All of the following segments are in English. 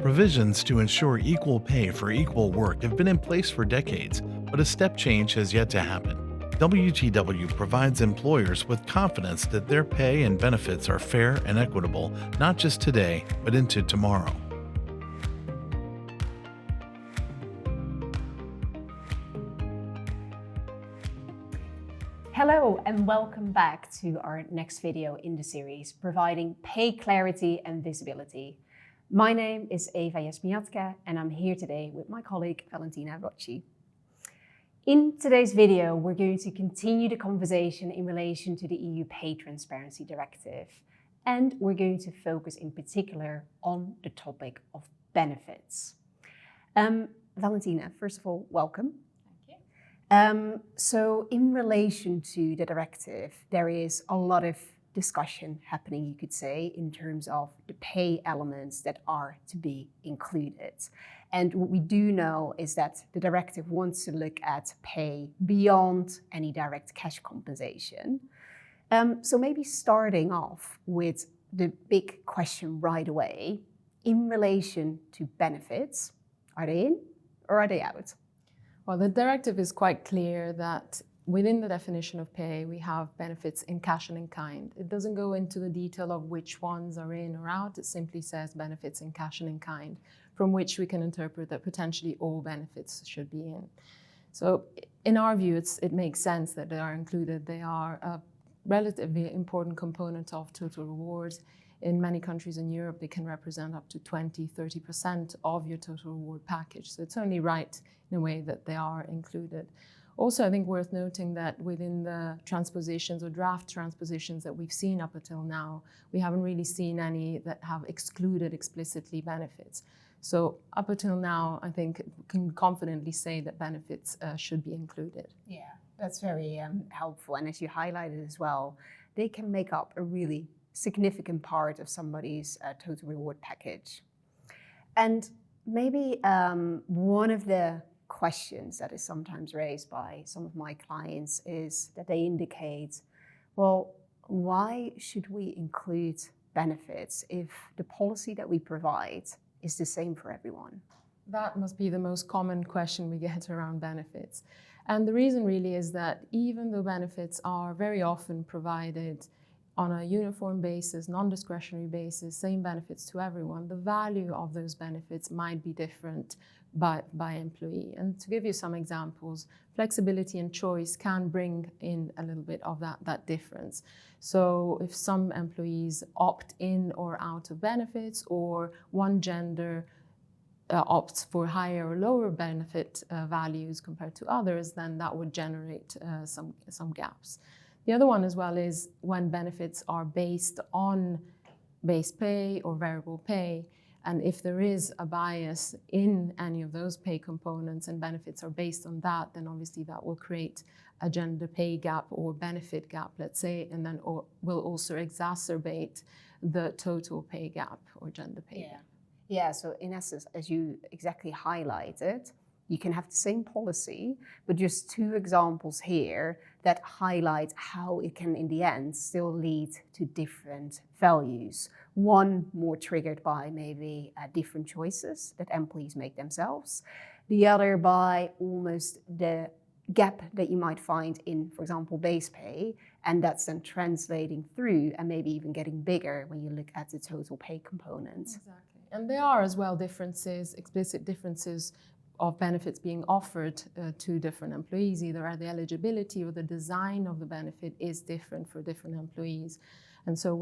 Provisions to ensure equal pay for equal work have been in place for decades, but a step change has yet to happen. WTW provides employers with confidence that their pay and benefits are fair and equitable, not just today, but into tomorrow. Hello and welcome back to our next video in the series, providing pay clarity and visibility. My name is Eva Jasmiatka and I'm here today with my colleague Valentina Rocci. In today's video, we're going to continue the conversation in relation to the EU Pay Transparency Directive, and we're going to focus in particular on the topic of benefits. Valentina, first of all, welcome. So in relation to the directive, there is a lot of discussion happening, you could say, in terms of the pay elements that are to be included. And what we do know is that the directive wants to look at pay beyond any direct cash compensation. So maybe starting off with the big question right away, in relation to benefits, are they in or are they out? Well, the directive is quite clear that within the definition of pay, we have benefits in cash and in kind. It doesn't go into the detail of which ones are in or out. It simply says benefits in cash and in kind, from which we can interpret that potentially all benefits should be in. So in our view, it makes sense that they are included. They are a relatively important component of total rewards. In many countries in Europe, they can represent up to 20–30% of your total reward package. So it's only right in a way that they are included. Also, I think worth noting that within the transpositions or draft transpositions that we've seen up until now, we haven't really seen any that have excluded explicitly benefits. So up until now, I think we can confidently say that benefits should be included. Yeah, that's very helpful. And as you highlighted as well, they can make up a really significant part of somebody's total reward package. And maybe one of the questions that is sometimes raised by some of my clients is that they indicate, well, why should we include benefits if the policy that we provide is the same for everyone? That must be the most common question we get around benefits. And the reason really is that even though benefits are very often provided on a uniform basis, non-discretionary basis, same benefits to everyone, the value of those benefits might be different by employee. And to give you some examples, flexibility and choice can bring in a little bit of that difference. So if some employees opt in or out of benefits, or one gender opts for higher or lower benefit values compared to others, then that would generate some gaps. The other one as well is when benefits are based on base pay or variable pay, and if there is a bias in any of those pay components and benefits are based on that, then obviously that will create a gender pay gap or benefit gap, let's say, and then will also exacerbate the total pay gap or gender pay gap. Yeah, so in essence, as you exactly highlighted, you can have the same policy, but just two examples here that highlight how it can, in the end, still lead to different values. One more triggered by maybe different choices that employees make themselves. The other by almost the gap that you might find in, for example, base pay, and that's then translating through and maybe even getting bigger when you look at the total pay components. Exactly. And there are as well differences, explicit differences of benefits being offered to different employees, either at the eligibility or the design of the benefit is different for different employees. And so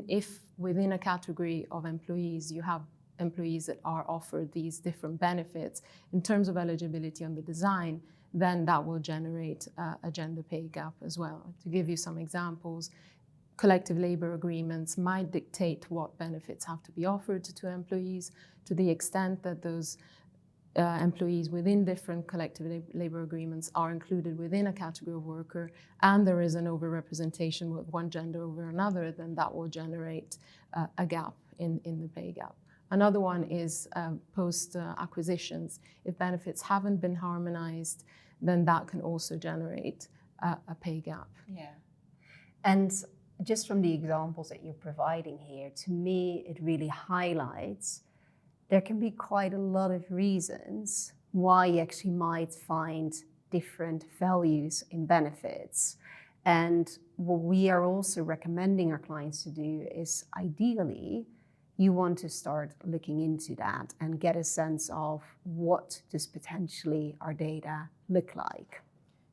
if within a category of employees, you have employees that are offered these different benefits in terms of eligibility on the design, then that will generate a gender pay gap as well. To give you some examples, collective labor agreements might dictate what benefits have to be offered to employees, to the extent that those employees within different collective labor agreements are included within a category of worker, and there is an overrepresentation with one gender over another, then that will generate a gap in the pay gap. Another one is post-acquisitions. If benefits haven't been harmonized, then that can also generate a pay gap. Yeah. And just from the examples that you're providing here, to me, it really highlights there can be quite a lot of reasons why you actually might find different values in benefits. And what we are also recommending our clients to do is ideally, you want to start looking into that and get a sense of what does potentially our data look like.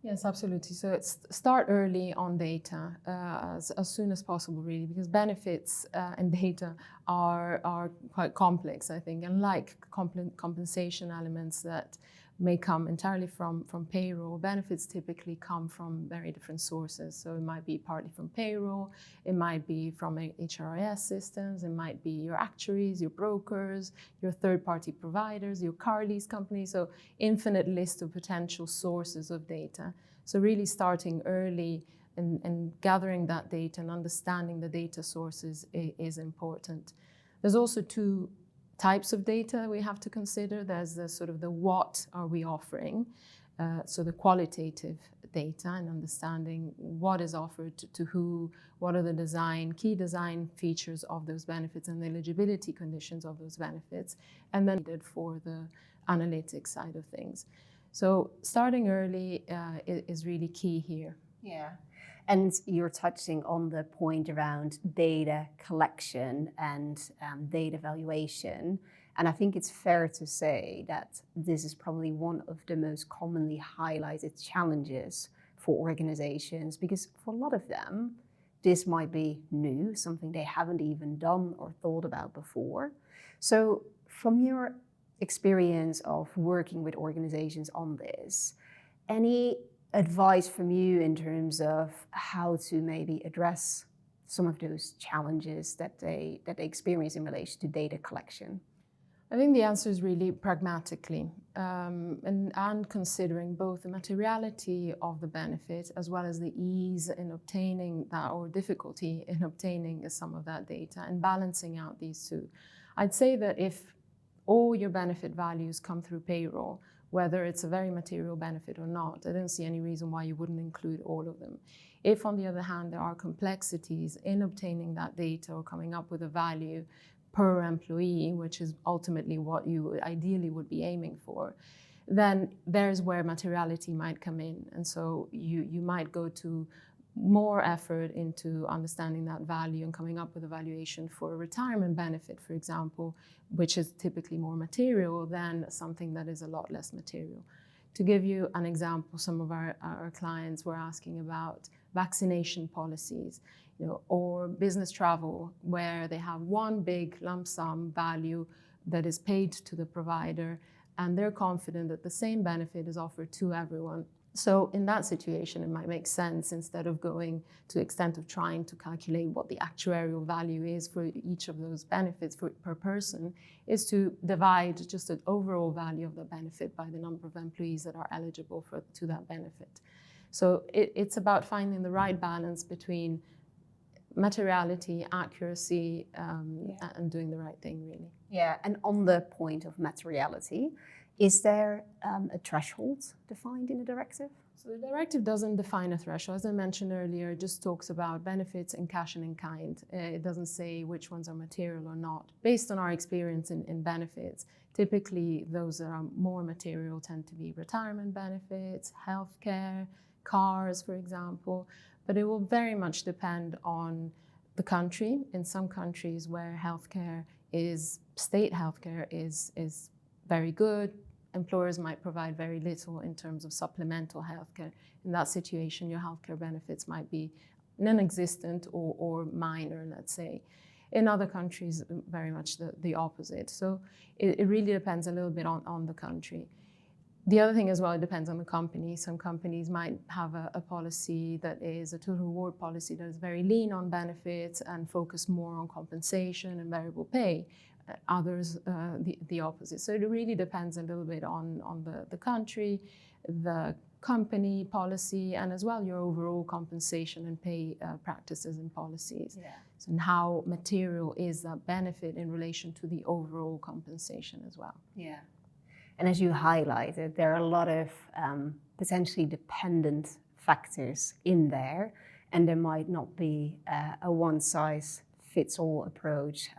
Yes, absolutely. So start early on data as soon as possible, really, because benefits and data are quite complex, I think, and like compensation elements that may come entirely from payroll. Benefits typically come from very different sources. So it might be partly from payroll, it might be from HRIS systems, it might be your actuaries, your brokers, your third-party providers, your car lease companies. So infinite list of potential sources of data. So really starting early and gathering that data and understanding the data sources is important. There's also two types of data we have to consider. There's the sort of the what are we offering, so the qualitative data and understanding what is offered to who, what are the key design features of those benefits and the eligibility conditions of those benefits, and then needed for the analytics side of things. So starting early is really key here. Yeah. And you're touching on the point around data collection and data valuation. And I think it's fair to say that this is probably one of the most commonly highlighted challenges for organizations, because for a lot of them, this might be new, something they haven't even done or thought about before. So from your experience of working with organizations on this, any advice from you in terms of how to maybe address some of those challenges that they experience in relation to data collection? I think the answer is really pragmatically and considering both the materiality of the benefit as well as the ease in obtaining that or difficulty in obtaining some of that data and balancing out these two. I'd say that if all your benefit values come through payroll, whether it's a very material benefit or not, I don't see any reason why you wouldn't include all of them. If, on the other hand, there are complexities in obtaining that data or coming up with a value per employee, which is ultimately what you ideally would be aiming for, then there's where materiality might come in. And so you might go to more effort into understanding that value and coming up with a valuation for a retirement benefit, for example, which is typically more material than something that is a lot less material. To give you an example, some of our clients were asking about vaccination policies, or business travel, where they have one big lump sum value that is paid to the provider, and they're confident that the same benefit is offered to everyone. So in that situation, it might make sense, instead of going to the extent of trying to calculate what the actuarial value is for each of those benefits per person, is to divide just the overall value of the benefit by the number of employees that are eligible to that benefit. So it's about finding the right balance between materiality, accuracy, and doing the right thing, really. Yeah, and on the point of materiality, is there a threshold defined in the directive? So the directive doesn't define a threshold. As I mentioned earlier, it just talks about benefits in cash and in kind. It doesn't say which ones are material or not. Based on our experience in benefits, typically those that are more material tend to be retirement benefits, healthcare, cars, for example. But it will very much depend on the country. In some countries where state healthcare is very good, employers might provide very little in terms of supplemental healthcare. In that situation, your healthcare benefits might be non-existent or minor, let's say. In other countries, very much the opposite. So it really depends a little bit on the country. The other thing as well, it depends on the company. Some companies might have a policy that is a total reward policy that is very lean on benefits and focus more on compensation and variable pay. Others, the opposite. So it really depends a little bit on the country, the company policy, and as well your overall compensation and pay practices and policies. Yeah. So, and how material is that benefit in relation to the overall compensation as well. Yeah. And as you highlighted, there are a lot of potentially dependent factors in there, and there might not be a one-size fits all approach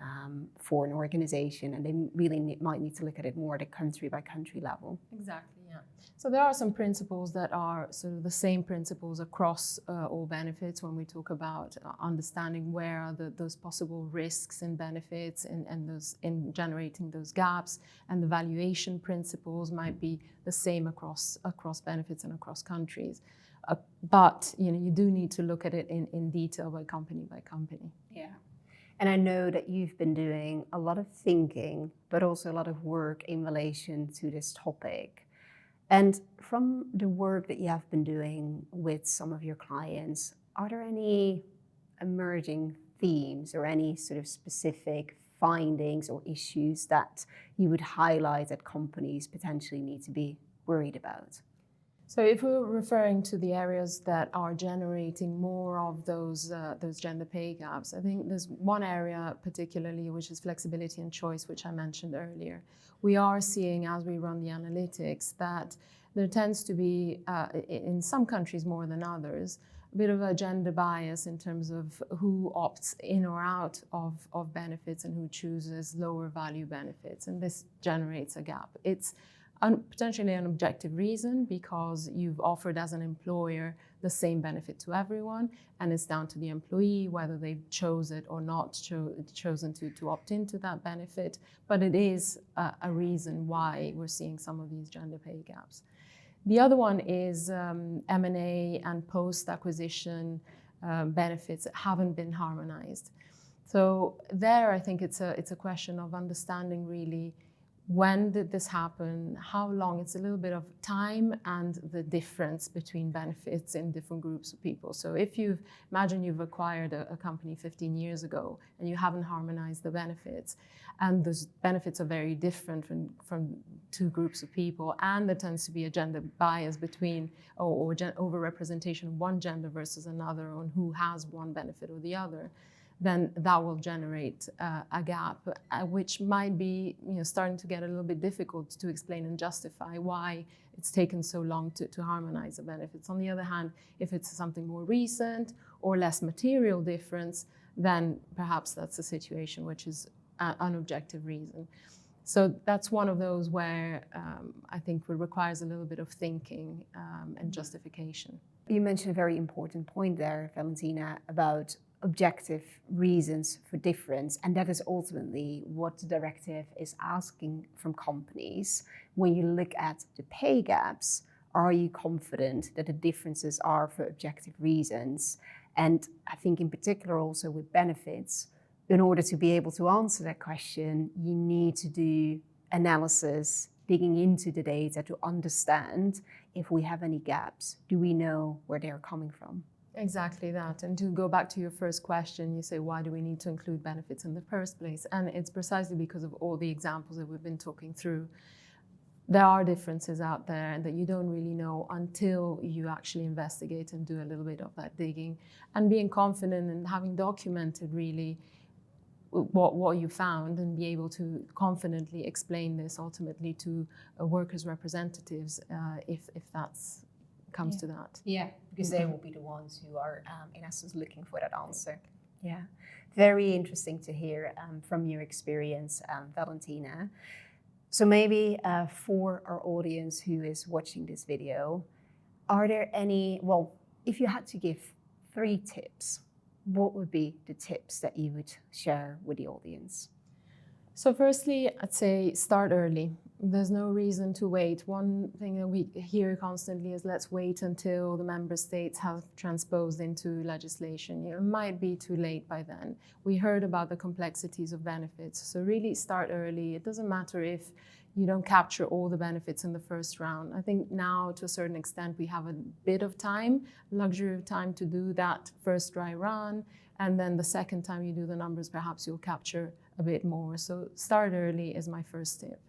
for an organization, and they really might need to look at it more at a country by country level. Exactly, yeah. So there are some principles that are sort of the same principles across all benefits when we talk about understanding where are those possible risks and benefits and those in generating those gaps, and the valuation principles might be the same across benefits and across countries. But you do need to look at it in detail by company by company. Yeah. And I know that you've been doing a lot of thinking, but also a lot of work in relation to this topic. And from the work that you have been doing with some of your clients, are there any emerging themes or any sort of specific findings or issues that you would highlight that companies potentially need to be worried about? So if we're referring to the areas that are generating more of those gender pay gaps, I think there's one area particularly, which is flexibility and choice, which I mentioned earlier. We are seeing, as we run the analytics, that there tends to be, in some countries more than others, a bit of a gender bias in terms of who opts in or out of benefits and who chooses lower value benefits. And this generates a gap. It's potentially an objective reason, because you've offered as an employer the same benefit to everyone, and it's down to the employee whether they've chosen it or not chosen to opt into that benefit. But it is a reason why we're seeing some of these gender pay gaps. The other one is M&A and post-acquisition benefits that haven't been harmonized. So there, I think it's a question of understanding really, when did this happen? How long? It's a little bit of time and the difference between benefits in different groups of people. So if imagine you've acquired a company 15 years ago and you haven't harmonized the benefits, and those benefits are very different from two groups of people, and there tends to be a gender bias between or overrepresentation of one gender versus another on who has one benefit or the other, then that will generate a gap, which might be starting to get a little bit difficult to explain and justify why it's taken so long to harmonize the benefits. On the other hand, if it's something more recent or less material difference, then perhaps that's a situation which is an objective reason. So that's one of those where I think it requires a little bit of thinking and justification. You mentioned a very important point there, Valentina, about objective reasons for difference, and that is ultimately what the directive is asking from companies. When you look at the pay gaps, are you confident that the differences are for objective reasons? And I think in particular also with benefits, in order to be able to answer that question, you need to do analysis, digging into the data to understand if we have any gaps. Do we know where they're coming from? Exactly that. And to go back to your first question, you say, why do we need to include benefits in the first place? And it's precisely because of all the examples that we've been talking through. There are differences out there that you don't really know until you actually investigate and do a little bit of that digging, and being confident and having documented really what you found, and be able to confidently explain this ultimately to workers' representatives if that's comes to that. Yeah, because they will be the ones who are in essence looking for that answer. Yeah, very interesting to hear from your experience, Valentina. So maybe for our audience who is watching this video, are there any, well, if you had to give 3 tips, what would be the tips that you would share with the audience? So firstly, I'd say start early. There's no reason to wait. One thing that we hear constantly is let's wait until the member states have transposed into legislation. It might be too late by then. We heard about the complexities of benefits. So really start early. It doesn't matter if you don't capture all the benefits in the first round. I think now to a certain extent we have a bit of time, luxury of time to do that first dry run. And then the second time you do the numbers, perhaps you'll capture a bit more. So start early is my first tip.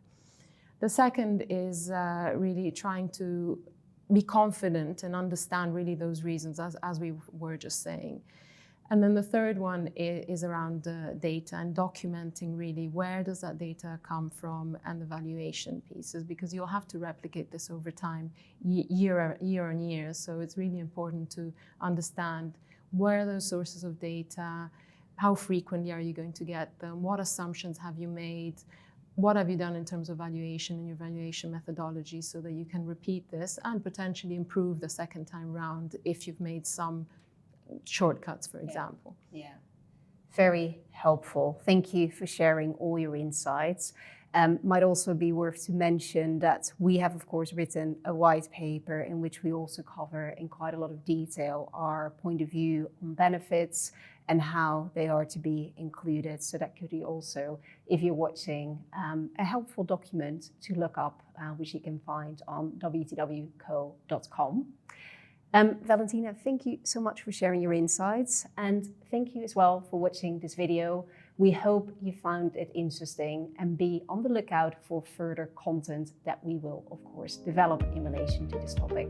The second is really trying to be confident and understand really those reasons, as we were just saying. And then the third one is around data and documenting really where does that data come from, and the valuation pieces, because you'll have to replicate this over time, year on year. So it's really important to understand where are those sources of data, how frequently are you going to get them? What assumptions have you made? What have you done in terms of valuation and your valuation methodology so that you can repeat this and potentially improve the second time round if you've made some shortcuts, for example. Yeah. Very helpful. Thank you for sharing all your insights. Might also be worth to mention that we have, of course, written a white paper in which we also cover in quite a lot of detail our point of view on benefits and how they are to be included. So that could be also, if you're watching, a helpful document to look up, which you can find on wtwco.com. Valentina, thank you so much for sharing your insights, and thank you as well for watching this video. We hope you found it interesting, and be on the lookout for further content that we will, of course, develop in relation to this topic.